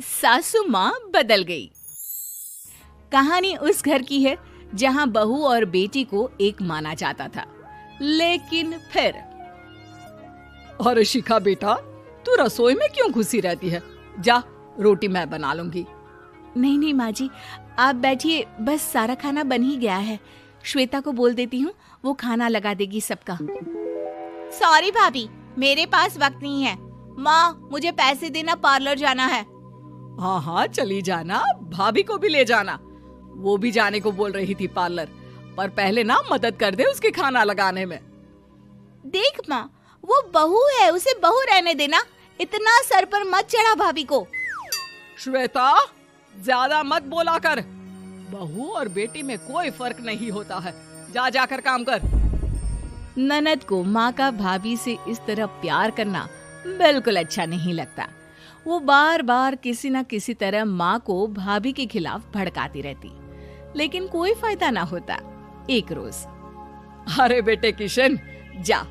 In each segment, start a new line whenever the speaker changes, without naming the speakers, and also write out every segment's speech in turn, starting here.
सासू माँ बदल गई। कहानी उस घर की है जहाँ बहू और बेटी को एक माना जाता था, लेकिन फिर
अरे शिखा बेटा, तू रसोई में क्यों घुसी रहती है? जा, रोटी मैं बना लूंगी।
नहीं नहीं माँ जी, आप बैठिए, बस सारा खाना बन ही गया है। श्वेता को बोल देती हूँ, वो खाना लगा देगी सबका। सॉरी भाभी, मेरे पास वक्त नहीं है। माँ, मुझे पैसे देना, पार्लर जाना है।
हाँ हाँ चली जाना, भाभी को भी ले जाना। वो भी जाने को बोल रही थी पार्लर, पर पहले ना मदद कर दे उसके खाना लगाने में।
देख माँ, वो बहू है, उसे बहू रहने देना, इतना सर पर मत चढ़ा भाभी को।
श्वेता, ज्यादा मत बोला कर। बहू और बेटी में कोई फर्क नहीं होता है। जा जाकर काम कर।
ननद को माँ का भाभी से इस तरह प्यार करना बिल्कुल अच्छा नहीं लगता। वो बार बार किसी न किसी तरह माँ को भाभी के खिलाफ भड़काती रहती, लेकिन कोई फायदा ना होता। एक रोज,
अरे बेटे किशन, जा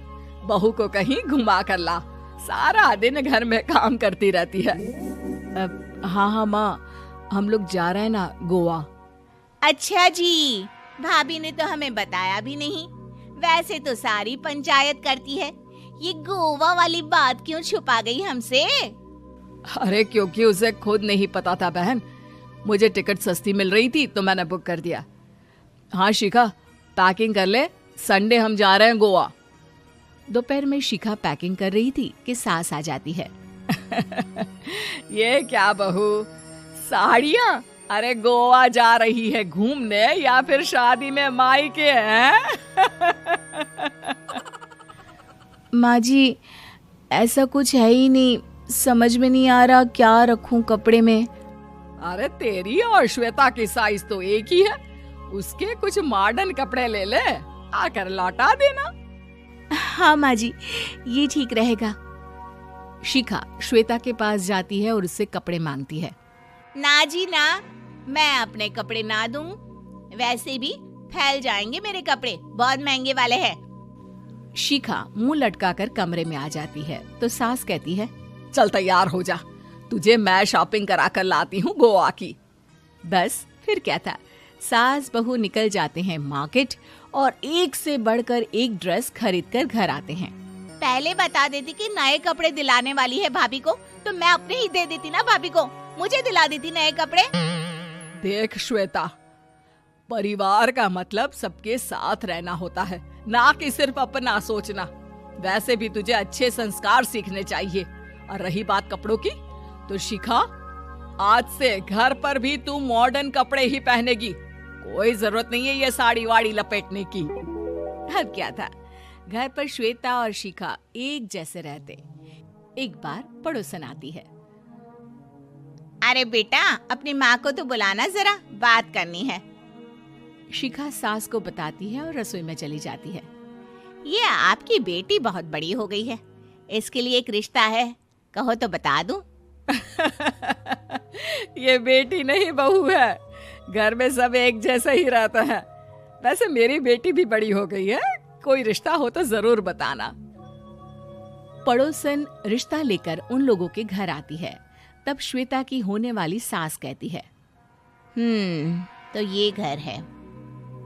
बहू को कहीं घुमा कर ला, सारा दिन घर में काम करती रहती है।
हाँ हाँ माँ, हम लोग जा रहे हैं ना गोवा। अच्छा जी, भाभी ने तो हमें बताया भी नहीं। वैसे तो सारी पंचायत करती है, ये गोवा वाली बात क्यों छुपा गई हमसे?
अरे क्योंकि उसे खुद नहीं पता था बहन। मुझे टिकट सस्ती मिल रही थी तो मैंने बुक कर दिया। हाँ शिखा, पैकिंग कर ले, संडे हम जा रहे हैं गोवा।
दोपहर में शिखा पैकिंग कर रही थी कि सास आ जाती है।
ये क्या बहू, साड़ियाँ? अरे गोवा जा रही है घूमने या फिर शादी में मायके हैं?
माँ जी, ऐसा कुछ है ही नहीं, समझ में नहीं आ रहा क्या रखूं कपड़े में।
अरे तेरी और श्वेता की साइज तो एक ही है, उसके कुछ मॉडर्न कपड़े ले ले, आकर लौटा देना।
हाँ माँ जी, ये ठीक रहेगा। शिखा श्वेता के पास जाती है और उससे कपड़े मांगती है। ना जी ना, मैं अपने कपड़े ना दूं, वैसे भी फैल जाएंगे मेरे कपड़े, बहुत महंगे वाले हैं। शिखा मुंह लटकाकर कमरे में आ जाती है तो सास कहती है,
चल तैयार हो जा, तुझे मैं शॉपिंग करा कर लाती हूँ गोवा की।
बस फिर क्या था, सास बहू निकल जाते हैं मार्केट और एक से बढ़कर एक ड्रेस खरीद कर घर आते हैं। पहले बता देती कि नए कपड़े दिलाने वाली है भाभी को, तो मैं अपने ही दे देती ना भाभी को, मुझे दिला देती नए कपड़े।
देख श्वेता, परिवार का मतलब सबके साथ रहना होता है, ना कि सिर्फ अपना सोचना। वैसे भी तुझे अच्छे संस्कार सीखने चाहिए। और रही बात कपड़ों की, तो शिखा, आज से घर पर भी तू मॉडर्न कपड़े ही पहनेगी। कोई जरूरत नहीं है ये साड़ी वाड़ी लपेटने की।
अब क्या था, घर पर श्वेता और शिखा एक जैसे रहते। एक बार पड़ोसन आती है। अरे बेटा, अपनी माँ को तो बुलाना, जरा बात करनी है। शिखा सास को बताती है और रसोई में चली जाती है। ये आपकी बेटी बहुत बड़ी हो गई है, इसके लिए एक रिश्ता है, कहो तो बता दूं।
ये बेटी नहीं बहू है, घर में सब एक जैसा ही रहता है। वैसे मेरी बेटी भी बड़ी हो गई है, कोई रिश्ता हो तो जरूर बताना।
पड़ोसन रिश्ता लेकर उन लोगों के घर आती है। तब श्वेता की होने वाली सास कहती है, तो ये घर है,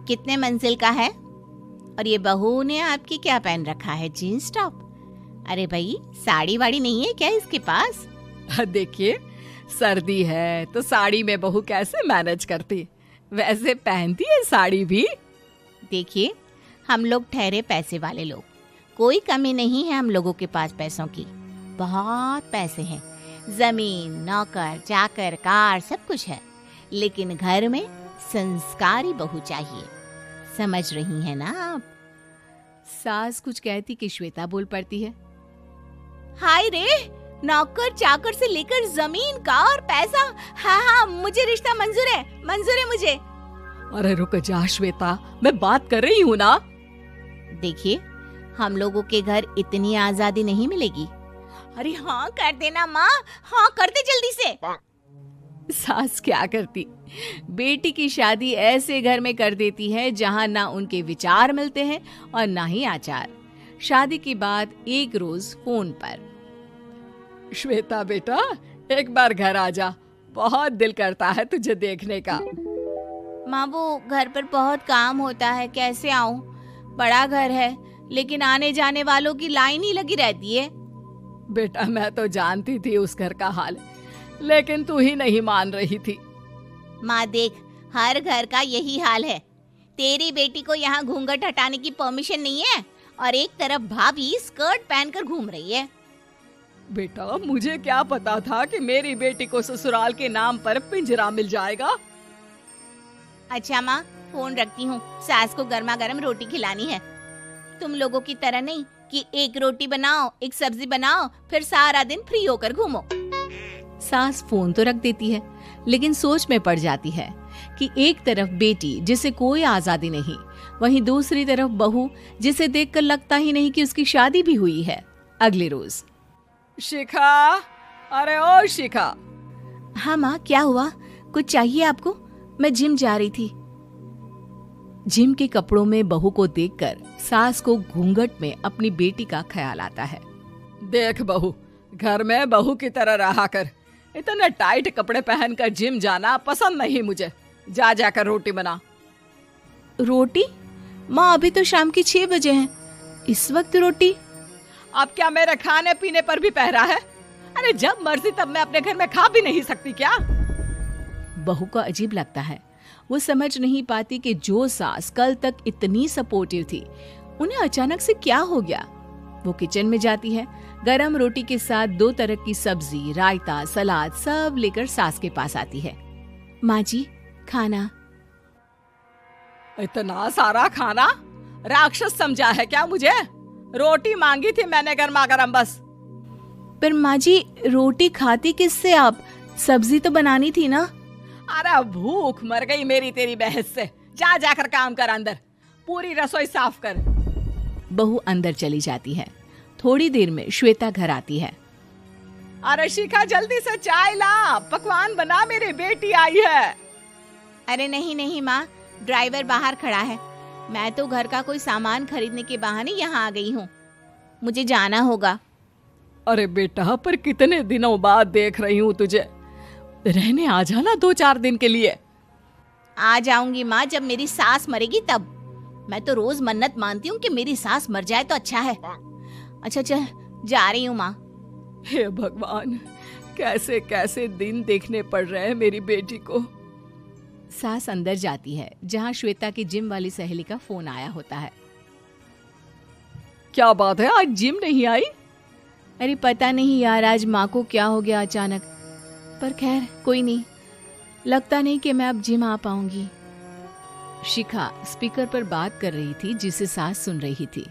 कितने मंजिल का है? और ये बहू ने आपकी क्या पहन रखा है, जीन्स टॉप? अरे भाई, साड़ी वाड़ी नहीं है क्या इसके पास?
देखिए, सर्दी है तो साड़ी में बहू कैसे मैनेज करती, वैसे पहनती है साड़ी भी।
देखिए, हम लोग ठहरे पैसे वाले लोग, कोई कमी नहीं है हम लोगों के पास पैसों की, बहुत पैसे हैं, जमीन, नौकर चाकर, कार, सब कुछ है, लेकिन घर में संस्कारी बहू चाहिए। समझ रही हैं ना आप? सास कुछ कहती कि श्वेता बोल पड़ती है, हाय रे, नौकर चाकर से लेकर जमीन, कार, पैसा, हाँ, मुझे रिश्ता मंजूर है मुझे।
अरे रुक जा श्वेता, मैं बात कर रही हूँ ना।
देखिए, हम लोगों के घर इतनी आजादी नहीं मिलेगी। अरे हाँ कर देना माँ, हाँ कर दे जल्दी से। सास क्या करती, बेटी की शादी ऐसे घर में कर देती है जहाँ ना उनके विचार मिलते हैं और ना ही आचार। शादी के बाद एक रोज फोन पर,
श्वेता बेटा, एक बार घर आ जा, बहुत दिल करता है तुझे देखने का।
माँ वो घर पर बहुत काम होता है, कैसे आऊँ? बड़ा घर है लेकिन आने जाने वालों की लाइन ही लगी रहती है।
बेटा मैं तो जानती थी उस घर का हाल, लेकिन तू ही नहीं मान रही थी।
माँ देख, हर घर का यही हाल है। तेरी बेटी को यहाँ घूंघट हटाने की परमिशन नहीं है और एक तरफ भाभी स्कर्ट पहनकर घूम रही है।
बेटा मुझे क्या पता था कि मेरी बेटी को ससुराल के नाम पर पिंजरा मिल जाएगा।
अच्छा माँ, फोन रखती हूँ, सास को गर्मा गर्म रोटी खिलानी है। तुम लोगों की तरह नहीं कि एक रोटी बनाओ, एक सब्जी बनाओ, फिर सारा दिन फ्री होकर घूमो।
सास फोन तो रख देती है, लेकिन सोच में पड़ जाती है कि एक तरफ बेटी जिसे कोई आजादी नहीं, वहीं दूसरी तरफ बहू जिसे देखकर लगता ही नहीं कि उसकी शादी भी हुई है। अगले रोज।
शिखा, अरे ओ शिखा।
हाँ माँ, क्या हुआ? कुछ चाहिए आपको? मैं जिम जा रही थी। जिम के कपड़ों में बहू को देखकर सास को घूंघट में अपनी बेटी का ख्याल आता है।
देख बहू, घर में बहू की तरह रहा कर। इतने टाइट कपड़े पहनकर जिम जाना पसंद नहीं मुझे। जा जाकर रोटी बना।
रोटी? माँ अभी तो शाम की 6 बजे हैं, इस वक्त रोटी?
अब क्या मेरे खाने पीने पर भी पहरा है? अरे जब मर्जी तब मैं अपने घर में खा भी नहीं सकती क्या?
बहू को अजीब लगता है। वो समझ नहीं पाती कि जो सास कल तक इतनी सपोर्टिव थी, उन्हें अचानक से क्या हो गया। वो किचन में जाती है, गरम रोटी के साथ 2 तरह की सब्जी, रायता, सलाद सब लेकर सास के पास आती है। माँ जी, खाना।
इतना सारा खाना? राक्षस समझा है क्या मुझे? रोटी मांगी थी मैंने गर्मा गर्म बस।
पर माँ जी, रोटी खाती किससे आप? सब्जी तो बनानी थी ना।
अरे भूख मर गई मेरी तेरी बहस से। जा जाकर काम कर, अंदर पूरी रसोई साफ कर।
बहू अंदर चली जाती है। थोड़ी देर में श्वेता घर आती है।
अरे शिखा जल्दी से चाय ला, पकवान बना, मेरी बेटी आई है।
अरे नहीं नहीं माँ, ड्राइवर बाहर खड़ा है। मैं तो घर का कोई सामान खरीदने के बहाने यहाँ आ गई हूँ, मुझे जाना होगा।
अरे बेटा, पर कितने दिनों बाद देख रही हूँ तुझे। रहने आ जाना 2-4 दिन के लिए।
आ जाऊंगी माँ, जब मेरी सास मरेगी तब। मैं तो रोज मन्नत मानती हूँ कि मेरी सास मर जाए तो अच्छा है। अच्छा चल, जा रही हूँ माँ।
हे भगवान, कैसे कैसे दिन देखने पड़ रहे हैं मेरी बेटी को।
सास अंदर जाती है, जहाँ श्वेता की जिम वाली सहेली का फोन आया होता है।
क्या बात है, आज जिम नहीं आई?
अरे पता नहीं यार, आज माँ को क्या हो गया अचानक। पर खैर कोई नहीं, लगता नहीं कि मैं अब जिम आ पाऊंगी। शिखा स्पीकर पर बात कर रही थी, जिसे सास सुन रही थी।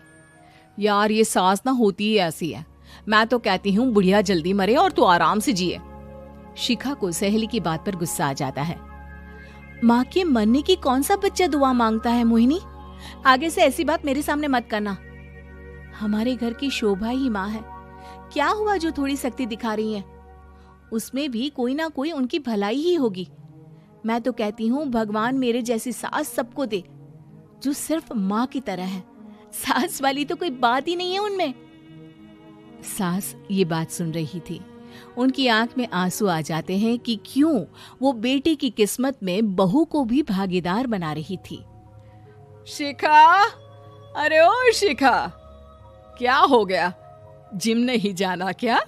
यार ये सास ना होती ही ऐसी है। मैं तो कहती हूँ बुढ़िया जल्दी मरे और तू आराम से जिए।
शिखा को सहेली की बात पर गुस्सा आ जाता है। माँ के मरने की कौन सा बच्चा दुआ मांगता है मोहिनी? आगे से ऐसी बात मेरे सामने मत करना। हमारे घर की शोभा ही माँ है। क्या हुआ जो थोड़ी सख्ती दिखा रही है? उसमें भी कोई ना कोई उनकी भलाई ही होगी। मैं तो कहती हूँ भगवान मेरे जैसी सास सबको दे, जो सिर्फ माँ की तरह है। सास वाली तो कोई बात ही नहीं है उनमें। सास ये बात सुन रही थी। उनकी आंख में आंसू आ जाते हैं कि क्यों वो बेटे की किस्मत में बहू को भी भागीदार बना रही थी।
शिखा, अरे ओ शिखा, क्या हो गया? जिम नहीं जाना क्या?